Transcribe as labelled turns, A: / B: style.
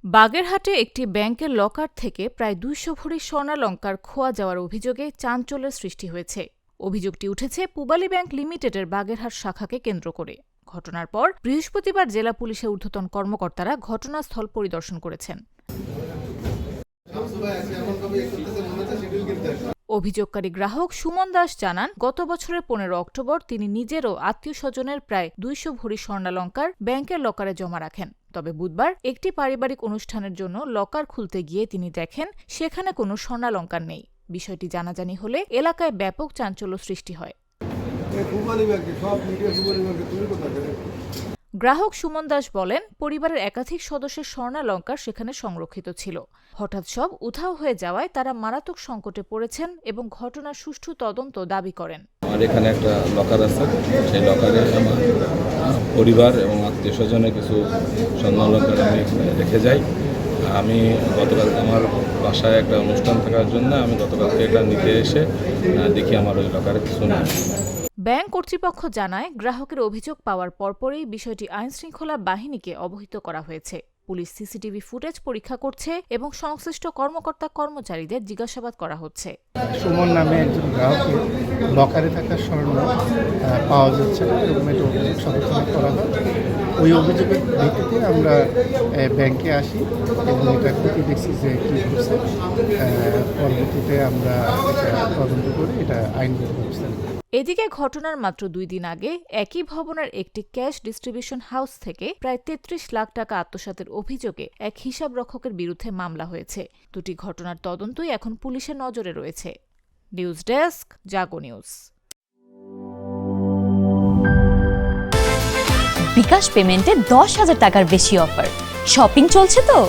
A: বাগেরহাটে একটি ব্যাংকের লকার থেকে প্রায় ২০০ ভরি স্বর্ণালংকার খোয়া যাওয়ার অভিযোগে চাঞ্চল্যের সৃষ্টি হয়েছে। অভিযোগটি উঠেছে পূবালী ব্যাংক লিমিটেডের বাগেরহাট শাখাকে কেন্দ্র করে। ঘটনার পর বৃহস্পতিবার জেলা পুলিশের ঊর্ধ্বতন কর্মকর্তারা ঘটনাস্থল পরিদর্শন করেছেন। অভিযোগকারী গ্রাহক সুমন দাস জানান, গত বছরের ১৫ অক্টোবর তিনি নিজের ও আত্মীয়-স্বজনের প্রায় ২০০ ভরি স্বর্ণালংকার ব্যাংকের লকারে জমা রাখেন। তবে বুধবার একটি পারিবারিক অনুষ্ঠানের জন্য লকার খুলতে গিয়ে তিনি দেখেন সেখানে কোনো স্বর্ণালংকার নেই। বিষয়টি জানাজানি হলে এলাকায় ব্যাপক চাঞ্চল্য সৃষ্টি হয়। গ্রাহক সুমন দাস বলেন, পরিবারের একাধিক সদস্যের স্বর্ণালংকার সেখানে সংরক্ষিত ছিল। হঠাৎ সব উধাও হয়ে যাওয়ায় তারা মারাত্মক সংকটে পড়েছেন এবং ঘটনার সুষ্ঠু তদন্ত দাবি করেন।
B: আমার এখানে একটা লকার আছে, সেই লকারে আমার পরিবার এবং আত্মীয় স্বজনের কিছু স্বর্ণালংকার আমি এখানে রেখে যাই। আমি গতকাল আমার বাসায় একটা অনুষ্ঠান থাকার জন্য আমি গতকালকে এটা নিতে এসে দেখি আমার ওই লকারে কিছু নেই।
A: ব্যাংক কর্তৃপক্ষ জানায়, গ্রাহকের অভিযোগ পাওয়ার পরপরই বিষয়টি আইনশৃঙ্খলা বাহিনীকে অবহিত করা হয়েছে। পুলিশ সিসিটিভি ফুটেজ পরীক্ষা করছে এবং সংশ্লিষ্ট কর্মচারীদের জিজ্ঞাসাবাদ করা হচ্ছে।
C: সুমন নামে একজন গ্রাহকের লকারে থাকা স্বর্ণ পাওয়া যাচ্ছে না, এরকম একটা অভিযোগ সমর্থন করা হয়। ওই অভিযোগের ভিত্তিতে আমরা ব্যাংকে আসি এবং এটা ক্ষতি দেখছি যে কী করছে। পরবর্তীতে আমরা এটা তদন্ত করি, এটা আইনগত ব্যবস্থা।
A: এদিকে ঘটনার মাত্র ২ দিন আগে একই ভবনের একটি ক্যাশ ডিস্ট্রিবিউশন হাউস থেকে প্রায় ৩৩ লাখ টাকা আত্মসাতের অভিযোগে এক হিসাবরক্ষকের বিরুদ্ধে মামলা হয়েছে। দুটি ঘটনার তদন্তই এখন পুলিশের নজরে রয়েছে। নিউজ ডেস্ক, জাগো নিউজ।
D: বিকাশ পেমেন্টে ১০,০০০ টাকার বেশি অফার। শপিং চলছে তো।